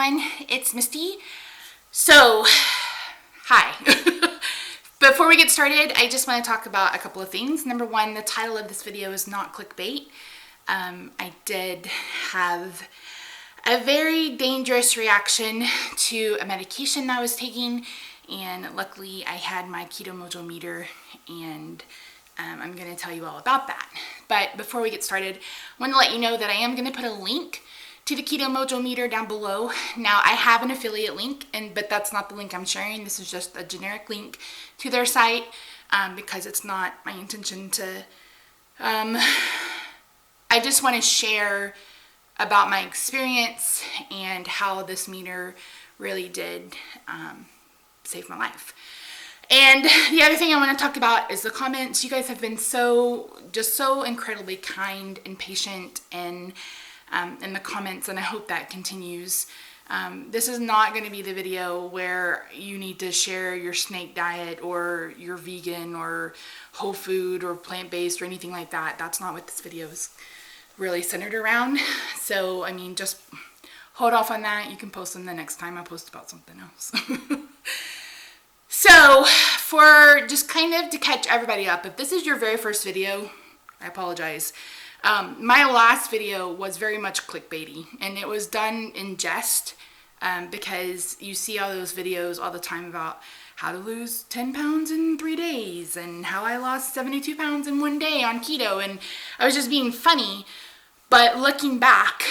everyone, it's Misty. So, hi. Before we get started, I just want to talk about a couple of things. Number one, the title of this video is not clickbait. I did have a very dangerous reaction to a medication I was taking, and luckily I had my keto mojo meter, and I'm going to tell you all about that. But before we get started, I want to let you know that I am going to put a link to the keto mojo meter down below. Now, I have an affiliate link, but that's not the link I'm sharing. This is just a generic link to their site because it's not my intention to. I just want to share about my experience and how this meter really did save my life. And the other thing I want to talk about is the comments. You guys have been so incredibly kind and patient in the comments, and I hope that continues. This is not going to be the video where you need to share your snake diet or your vegan or whole food or plant-based or anything like that. That's not what this video is really centered around. So, I mean, just hold off on that. You can post them the next time I post about something else. So, for just kind of to catch everybody up, if this is your very first video, I apologize. My last video was very much clickbaity, and it was done in jest because you see all those videos all the time about how to lose 10 pounds in 3 days and how I lost 72 pounds in 1 day on keto, and I was just being funny. But looking back,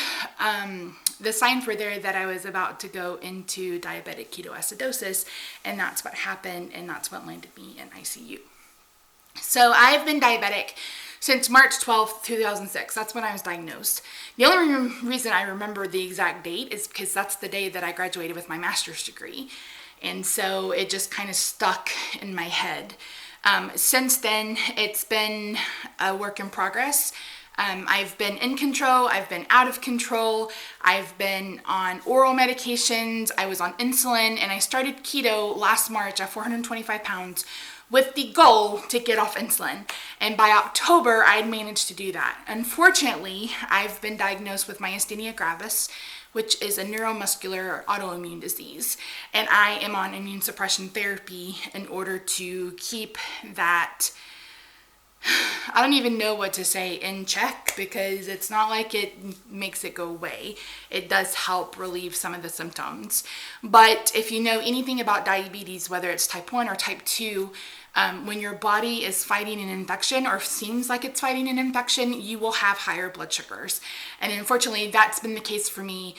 the signs were there that I was about to go into diabetic ketoacidosis, and that's what happened, and that's what landed me in ICU. So I've been diabetic since March 12th, 2006. That's when I was diagnosed. The only reason I remember the exact date is because that's the day that I graduated with my master's degree. And so it just kind of stuck in my head. Since then, it's been a work in progress. I've been in control, I've been out of control, I've been on oral medications, I was on insulin, and I started keto last March at 425 pounds with the goal to get off insulin. And by October, I had managed to do that. Unfortunately, I've been diagnosed with myasthenia gravis, which is a neuromuscular autoimmune disease. And I am on immune suppression therapy in order to keep that, I don't even know what to say, in check, because it's not like it makes it go away. It does help relieve some of the symptoms. But if you know anything about diabetes, whether it's type 1 or type 2, when your body is fighting an infection or seems like it's fighting an infection, you will have higher blood sugars. And unfortunately, that's been the case for me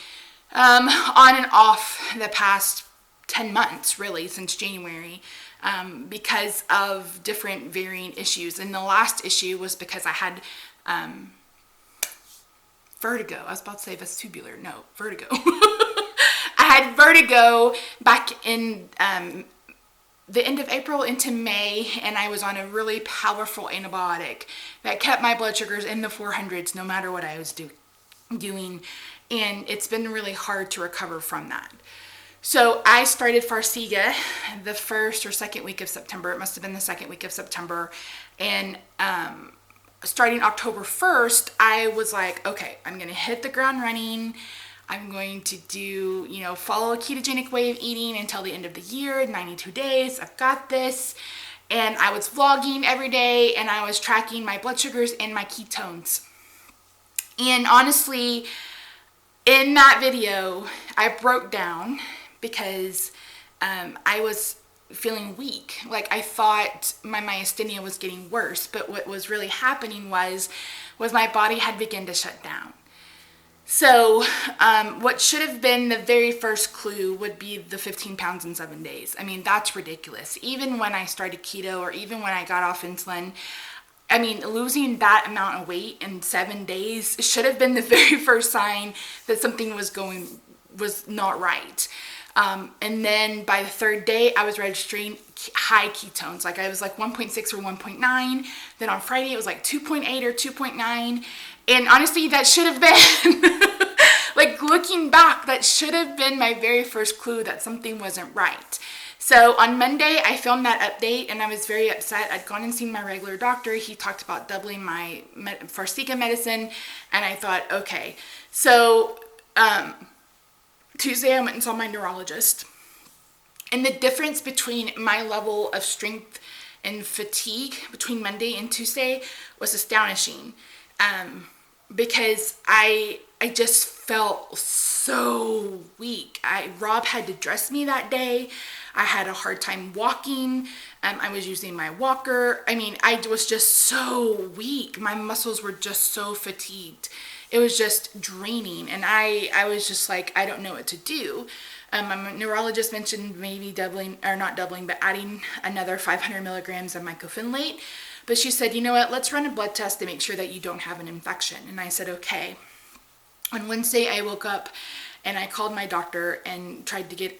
on and off the past 10 months, really, since January. Because of different varying issues. And the last issue was because I had vertigo. I was about to say vestibular. No, vertigo. I had vertigo back in the end of April into May, and I was on a really powerful antibiotic that kept my blood sugars in the 400s no matter what I was doing. And it's been really hard to recover from that. So I started Farxiga the first or second week of September. It must have been the second week of September. And starting October 1st, I was like, okay, I'm going to hit the ground running. I'm going to do, follow a ketogenic way of eating until the end of the year, 92 days. I've got this. And I was vlogging every day, and I was tracking my blood sugars and my ketones. And honestly, in that video, I broke down because I was feeling weak. Like, I thought my myasthenia was getting worse, but what was really happening was my body had begun to shut down. So what should have been the very first clue would be the 15 pounds in 7 days. I mean, that's ridiculous. Even when I started keto, or even when I got off insulin, I mean, losing that amount of weight in 7 days should have been the very first sign that something was not right. And then by the third day, I was registering high ketones. Like, I was like 1.6 or 1.9. Then on Friday, it was like 2.8 or 2.9. And honestly, that should have been, like, looking back, that should have been my very first clue that something wasn't right. So on Monday, I filmed that update, and I was very upset. I'd gone and seen my regular doctor. He talked about doubling my Farxiga medicine, and I thought, okay. So Tuesday I went and saw my neurologist. And the difference between my level of strength and fatigue between Monday and Tuesday was astonishing. Because I just felt so weak. Rob had to dress me that day. I had a hard time walking. I was using my walker. I mean, I was just so weak. My muscles were just so fatigued. It was just draining. And I was just like, I don't know what to do. My neurologist mentioned maybe doubling, or not doubling, but adding another 500 milligrams of mycophenolate. But she said, you know what, let's run a blood test to make sure that you don't have an infection. And I said, okay. On Wednesday, I woke up and I called my doctor and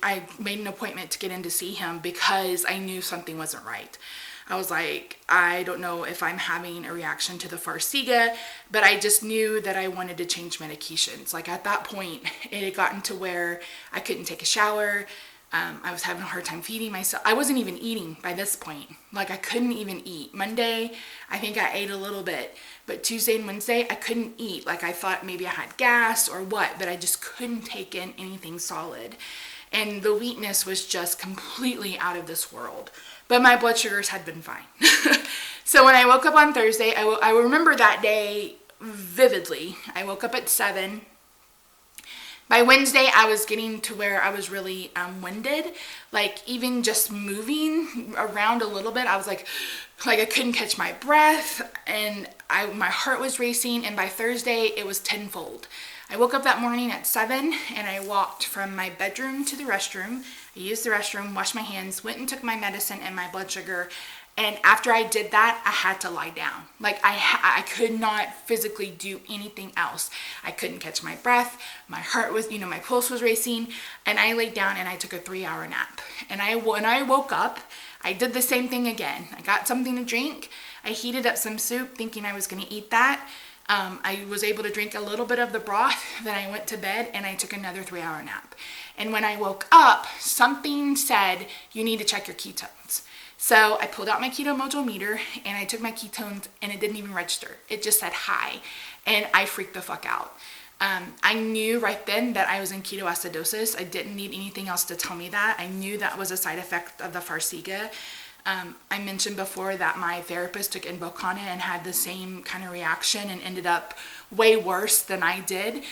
I made an appointment to get in to see him because I knew something wasn't right. I was like, I don't know if I'm having a reaction to the Farxiga, but I just knew that I wanted to change medications. Like at that point, it had gotten to where I couldn't take a shower. I was having a hard time feeding myself. I wasn't even eating by this point. Like I couldn't even eat. Monday, I think I ate a little bit, but Tuesday and Wednesday, I couldn't eat. Like I thought maybe I had gas or what, but I just couldn't take in anything solid. And the weakness was just completely out of this world. But my blood sugars had been fine. So when I woke up on Thursday, I remember that day vividly. I woke up at 7. By Wednesday, I was getting to where I was really winded. Like even just moving around a little bit, I was like I couldn't catch my breath, and my heart was racing. And by Thursday, it was tenfold. I woke up that morning at 7 and I walked from my bedroom to the restroom. I used the restroom, washed my hands, went and took my medicine and my blood sugar. And after I did that, I had to lie down. Like I could not physically do anything else. I couldn't catch my breath. My heart was, my pulse was racing, and I laid down and I took a 3-hour nap. And when I woke up, I did the same thing again. I got something to drink. I heated up some soup thinking I was going to eat that. I was able to drink a little bit of the broth. Then I went to bed and I took another 3-hour nap. And when I woke up, something said, you need to check your ketones. So I pulled out my keto mojo meter and I took my ketones, and it didn't even register. It just said high, and I freaked the fuck out. I knew right then that I was in ketoacidosis. I didn't need anything else to tell me that. I knew that was a side effect of the Farxiga. I mentioned before that my therapist took Invokana and had the same kind of reaction and ended up way worse than I did.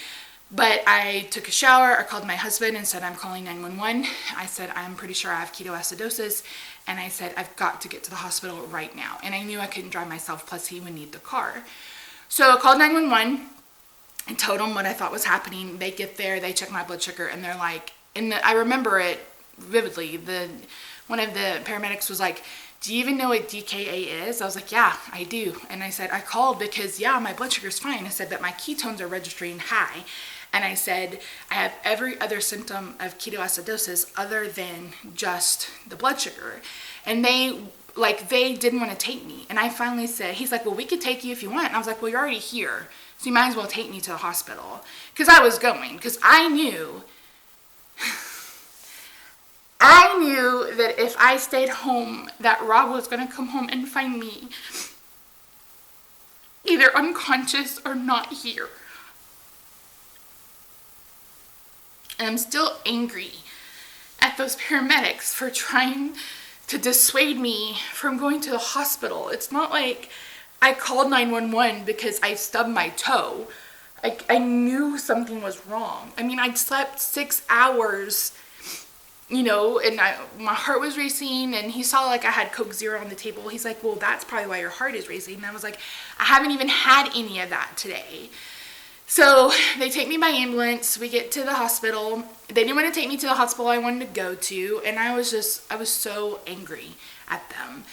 But I took a shower. I called my husband and said, I'm calling 911. I said, I'm pretty sure I have ketoacidosis. And I said, I've got to get to the hospital right now. And I knew I couldn't drive myself, plus he would need the car. So I called 911 and told them what I thought was happening. They get there, they check my blood sugar, and they're like, I remember it vividly. One of the paramedics was like, do you even know what DKA is? I was like, yeah, I do. And I said, I called because, yeah, my blood sugar's fine. I said, but my ketones are registering high. And I said, I have every other symptom of ketoacidosis other than just the blood sugar. And they didn't want to take me. And I finally said, he's like, well, we could take you if you want. And I was like, well, you're already here, so you might as well take me to the hospital. Because I was going, because I knew that if I stayed home, that Rob was going to come home and find me either unconscious or not here. And I'm still angry at those paramedics for trying to dissuade me from going to the hospital. It's not like I called 911 because I stubbed my toe. I knew something was wrong. I mean, I'd slept 6 hours, and my heart was racing, and he saw I had Coke Zero on the table. He's like, well, that's probably why your heart is racing. And I was like, I haven't even had any of that today. So they take me by ambulance. We get to the hospital. They didn't want to take me to the hospital I wanted to go to. And I was so angry at them.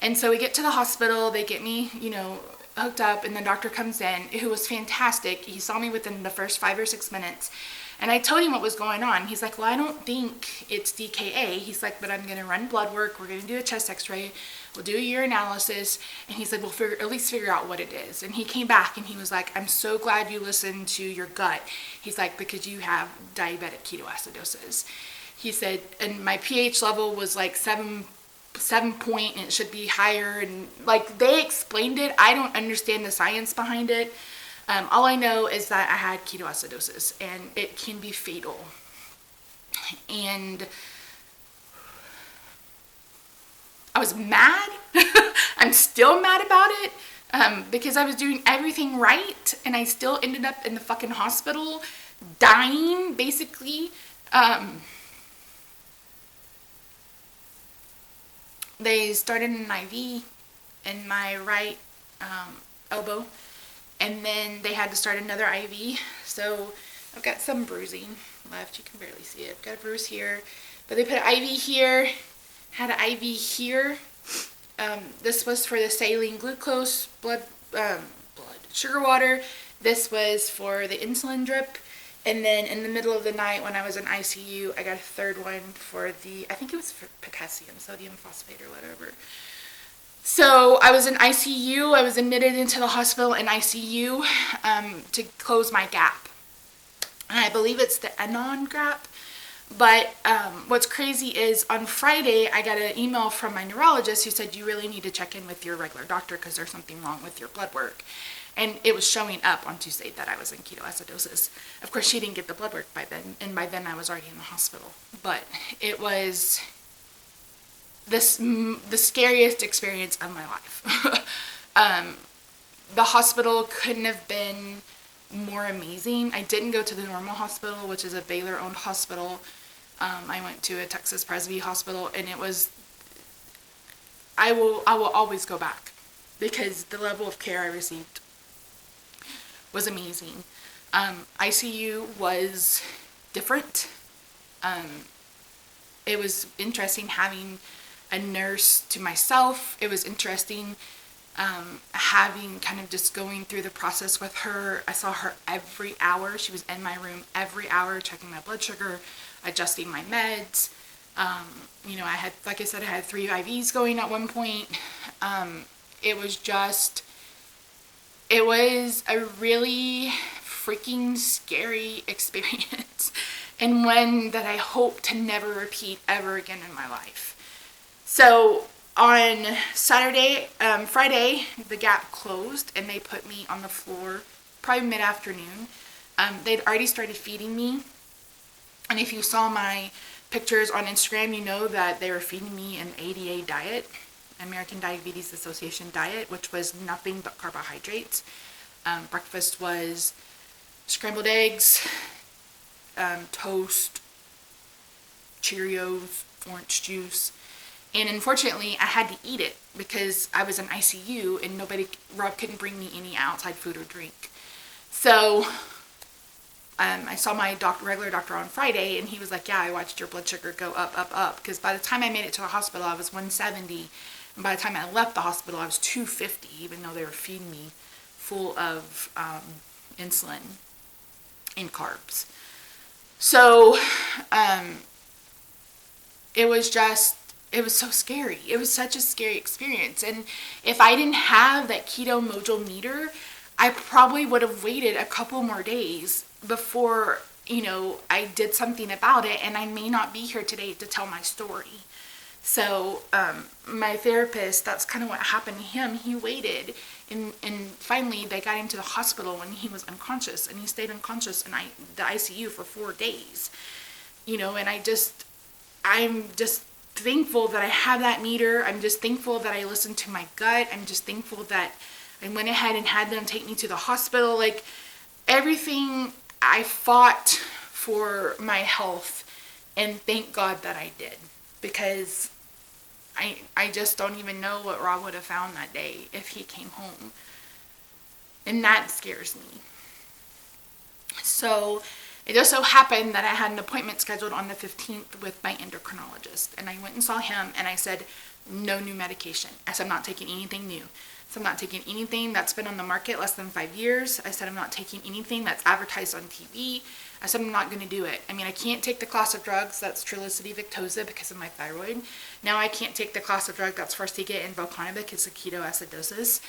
And so we get to the hospital. They get me, hooked up. And the doctor comes in, who was fantastic. He saw me within the first 5 or 6 minutes. And I told him what was going on. He's like, well, I don't think it's DKA. He's like, but I'm going to run blood work. We're going to do a chest x-ray. We'll do a urinalysis. And he's like, we'll at least figure out what it is. And he came back and he was like, I'm so glad you listened to your gut. He's like, because you have diabetic ketoacidosis. He said, and my pH level was 7 point, and it should be higher. And they explained it. I don't understand the science behind it. All I know is that I had ketoacidosis, and it can be fatal. And I was mad. I'm still mad about it, because I was doing everything right and I still ended up in the fucking hospital dying, basically. They started an IV in my right elbow, and then they had to start another IV. So I've got some bruising left. You can barely see it. I've got a bruise here, but they put an IV here, had an IV here. This was for the saline glucose blood sugar water. This was for the insulin drip. And then in the middle of the night when I was in ICU, I got a third one for I think it was for potassium, sodium phosphate or whatever. So I was in ICU. I was admitted into the hospital in ICU to close my gap. And I believe it's the Anon gap. But what's crazy is on Friday, I got an email from my neurologist who said, you really need to check in with your regular doctor because there's something wrong with your blood work. And it was showing up on Tuesday that I was in ketoacidosis. Of course, she didn't get the blood work by then, and by then I was already in the hospital. But it was the scariest experience of my life. The hospital couldn't have been more amazing. I didn't go to the normal hospital, which is a Baylor-owned hospital. I went to a Texas Presby hospital, and it was, I will always go back because the level of care I received was amazing. ICU was different. It was interesting having a nurse to myself. It was interesting having kind of just going through the process with her. I saw her every hour. She was in my room every hour, checking my blood sugar, adjusting my meds. I had, like I said, I had 3 IVs going at one point. It was a really freaking scary experience, and one that I hope to never repeat ever again in my life. So on Friday, the gap closed and they put me on the floor, probably mid-afternoon. They'd already started feeding me. And if you saw my pictures on Instagram, you know that they were feeding me an ADA diet, American Diabetes Association diet, which was nothing but carbohydrates. Breakfast was scrambled eggs, toast, Cheerios, orange juice. And unfortunately, I had to eat it because I was in ICU and Rob couldn't bring me any outside food or drink. So I saw my regular doctor on Friday, and he was like, yeah, I watched your blood sugar go up, up, up. Because by the time I made it to the hospital, I was 170. And by the time I left the hospital, I was 250, even though they were feeding me full of insulin and carbs. So it was so scary. It was such a scary experience. And if I didn't have that keto mojo meter, I probably would have waited a couple more days before, I did something about it. And I may not be here today to tell my story. So my therapist, that's kind of what happened to him. He waited. And finally, they got him to the hospital when he was unconscious. And he stayed unconscious in the ICU for 4 days. And I'm just thankful that I have that meter. I'm just thankful that I listened to my gut. I'm just thankful that I went ahead and had them take me to the hospital. Like, everything, I fought for my health, and thank God that I did, because I just don't even know what Rob would have found that day if he came home, and that scares me. So it just so happened that I had an appointment scheduled on the 15th with my endocrinologist, and I went and saw him, and I said, no new medication. I said, I'm not taking anything new. So I'm not taking anything that's been on the market less than 5 years. I said, I'm not taking anything that's advertised on TV. I said, I'm not going to do it. I mean, I can't take the class of drugs that's Trulicity, Victoza, because of my thyroid. Now I can't take the class of drug that's Farxiga and Velcana because of ketoacidosis.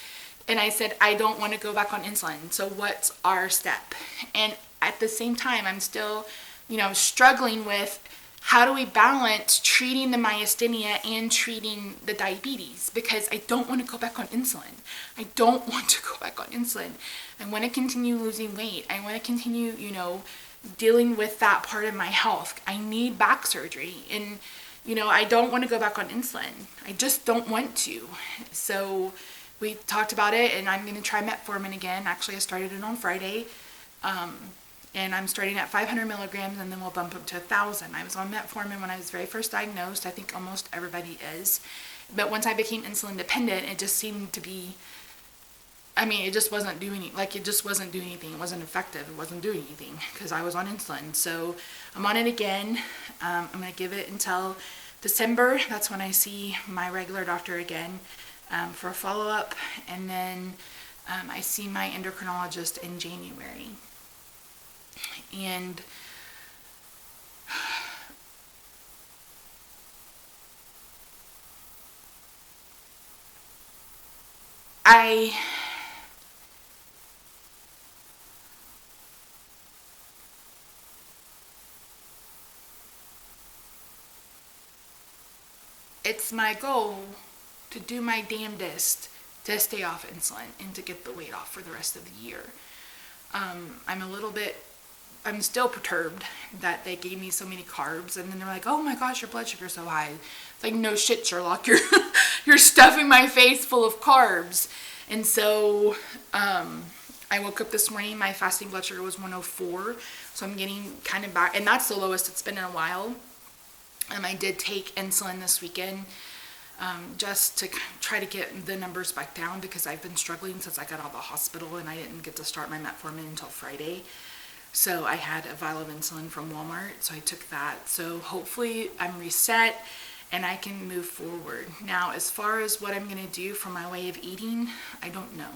And I said, I don't want to go back on insulin. So what's our step? And at the same time, I'm still, struggling with, how do we balance treating the myasthenia and treating the diabetes? Because I don't want to go back on insulin. I don't want to go back on insulin. I want to continue losing weight. I want to continue, dealing with that part of my health. I need back surgery, and I don't want to go back on insulin. I just don't want to. So we talked about it, and I'm going to try metformin again. Actually, I started it on Friday, and I'm starting at 500 milligrams, and then we'll bump up to 1,000. I was on metformin when I was very first diagnosed. I think almost everybody is. But once I became insulin dependent, it just seemed to be, it just wasn't doing it just wasn't doing anything. It wasn't effective. It wasn't doing anything because I was on insulin. So I'm on it again. I'm going to give it until December. That's when I see my regular doctor again for a follow-up. And then I see my endocrinologist in January. And it's my goal to do my damnedest to stay off insulin and to get the weight off for the rest of the year. I'm still perturbed that they gave me so many carbs, and then they're like, oh my gosh, your blood sugar's so high. It's like, no shit, Sherlock, you're stuffing my face full of carbs. And so I woke up this morning, my fasting blood sugar was 104, so I'm getting kind of back, and that's the lowest it's been in a while. I did take insulin this weekend just to try to get the numbers back down, because I've been struggling since I got out of the hospital, and I didn't get to start my metformin until Friday. So I had a vial of insulin from Walmart, so I took that. So hopefully I'm reset and I can move forward. Now, as far as what I'm going to do for my way of eating, I don't know.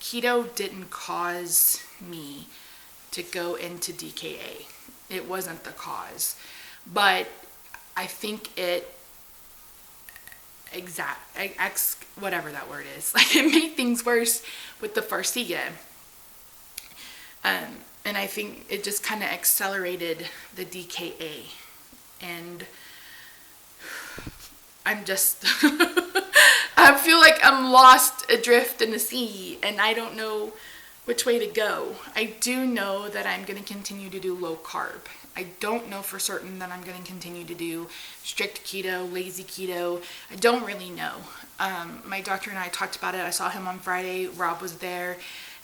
Keto didn't cause me to go into DKA. It wasn't the cause. But I think whatever that word is, like, it made things worse with the Farxiga. And I think it just kind of accelerated the DKA. And I'm just, I feel like I'm lost adrift in the sea, and I don't know which way to go. I do know that I'm going to continue to do low carb. I don't know for certain that I'm going to continue to do strict keto, lazy keto. I don't really know. My doctor and I talked about it. I saw him on Friday. Rob was there.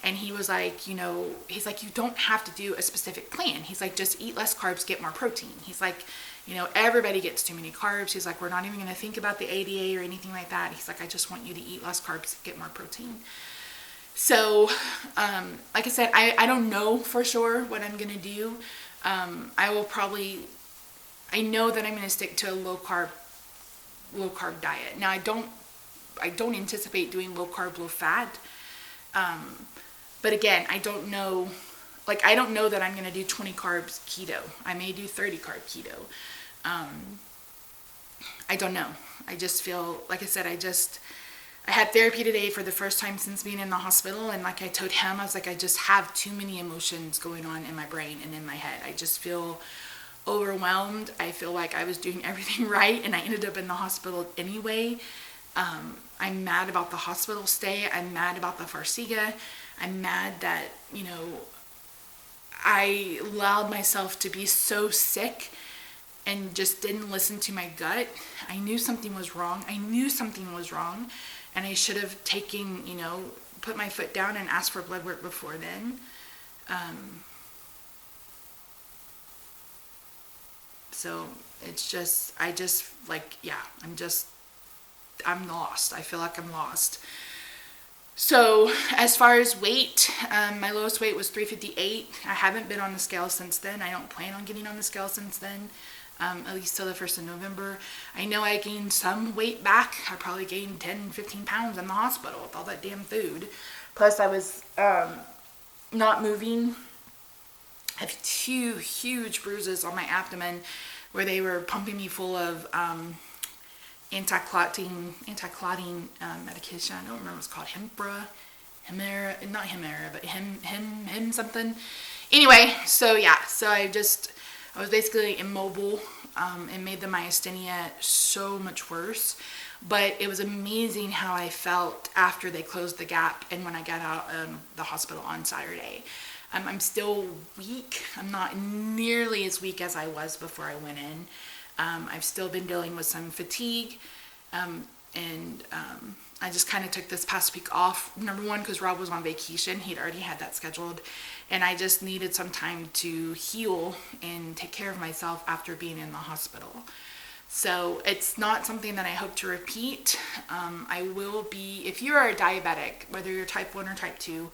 And he was like, he's like, you don't have to do a specific plan. He's like, just eat less carbs, get more protein. He's like, everybody gets too many carbs. He's like, we're not even going to think about the ADA or anything like that. He's like, I just want you to eat less carbs, get more protein. So, like I said, I don't know for sure what I'm going to do. I know that I'm going to stick to a low carb diet. Now, I don't anticipate doing low carb, low fat. But again, I don't know that I'm going to do 20 carbs keto. I may do 30 carb keto. I don't know. I just feel, like I said, I had therapy today for the first time since being in the hospital. And like I told him, I was like, I just have too many emotions going on in my brain and in my head. I just feel overwhelmed. I feel like I was doing everything right, and I ended up in the hospital anyway. I'm mad about the hospital stay. I'm mad about the Farxiga. I'm mad that, I allowed myself to be so sick and just didn't listen to my gut. I knew something was wrong. And I should have taken, put my foot down and asked for blood work before then. So it's just, I'm lost. I feel like I'm lost. So as far as weight, my lowest weight was 358. I haven't been on the scale since then. I don't plan on getting on the scale since then, at least till the 1st of November. I know I gained some weight back. I probably gained 10, 15 pounds in the hospital with all that damn food. Plus I was not moving. I have 2 huge bruises on my abdomen where they were pumping me full of anti-clotting medication. I don't remember what it's called. Him something. Anyway, so I was basically immobile. It made the myasthenia so much worse. But it was amazing how I felt after they closed the gap and when I got out of the hospital on Saturday. I'm still weak. I'm not nearly as weak as I was before I went in. I've still been dealing with some fatigue, and I just kind of took this past week off. Number one, because Rob was on vacation. He'd already had that scheduled, and I just needed some time to heal and take care of myself after being in the hospital. So it's not something that I hope to repeat. I will be, if you are a diabetic, whether you're type 1 or type 2,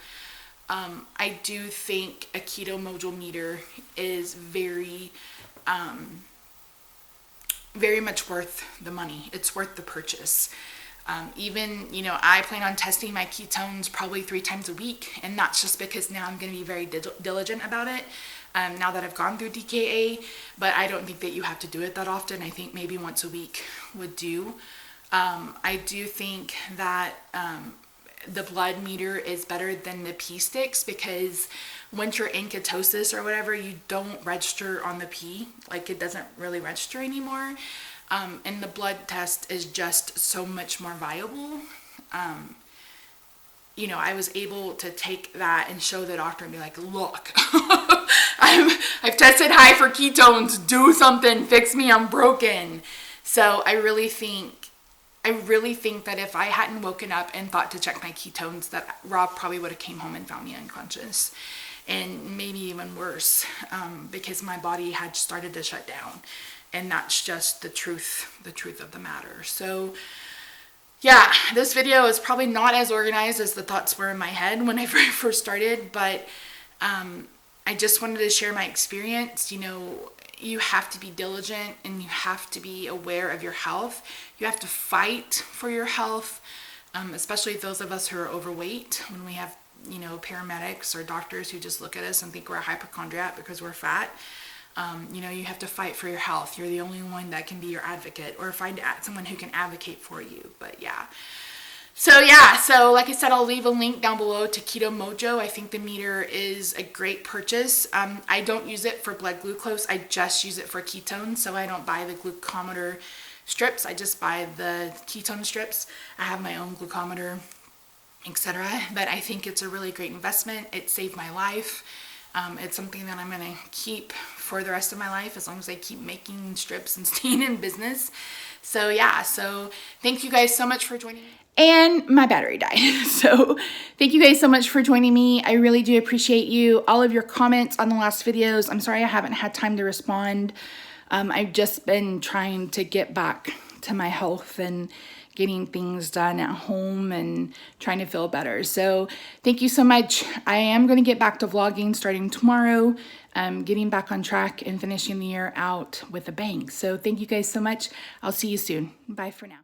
I do think a keto mojo meter is very much worth the money. It's worth the purchase. Even, I plan on testing my ketones probably 3 times a week, and that's just because now I'm going to be very diligent about it. Now that I've gone through DKA, but I don't think that you have to do it that often. I think maybe once a week would do. I do think that the blood meter is better than the pee sticks, because once you're in ketosis or whatever, you don't register on the pee. Like, it doesn't really register anymore. And the blood test is just so much more viable. I was able to take that and show the doctor and be like, look, I've tested high for ketones, do something, fix me, I'm broken. So I really think that if I hadn't woken up and thought to check my ketones, that Rob probably would have came home and found me unconscious, and maybe even worse, because my body had started to shut down, and that's just the truth of the matter. So yeah, this video is probably not as organized as the thoughts were in my head when I first started, but I just wanted to share my experience. You have to be diligent, and you have to be aware of your health. You have to fight for your health, especially those of us who are overweight. When we have, paramedics or doctors who just look at us and think we're a hypochondriac because we're fat. You have to fight for your health. You're the only one that can be your advocate, or find someone who can advocate for you. But yeah. So like I said, I'll leave a link down below to Keto Mojo. I think the meter is a great purchase. I don't use it for blood glucose. I just use it for ketones. So I don't buy the glucometer strips. I just buy the ketone strips. I have my own glucometer, etc. But I think it's a really great investment. It saved my life. It's something that I'm going to keep for the rest of my life, as long as I keep making strips and staying in business. So yeah, so thank you guys so much for joining me. And my battery died. So thank you guys so much for joining me. I really do appreciate you. All of your comments on the last videos. I'm sorry I haven't had time to respond. I've just been trying to get back to my health and getting things done at home and trying to feel better. So thank you so much. I am going to get back to vlogging starting tomorrow, getting back on track and finishing the year out with a bang. So thank you guys so much. I'll see you soon. Bye for now.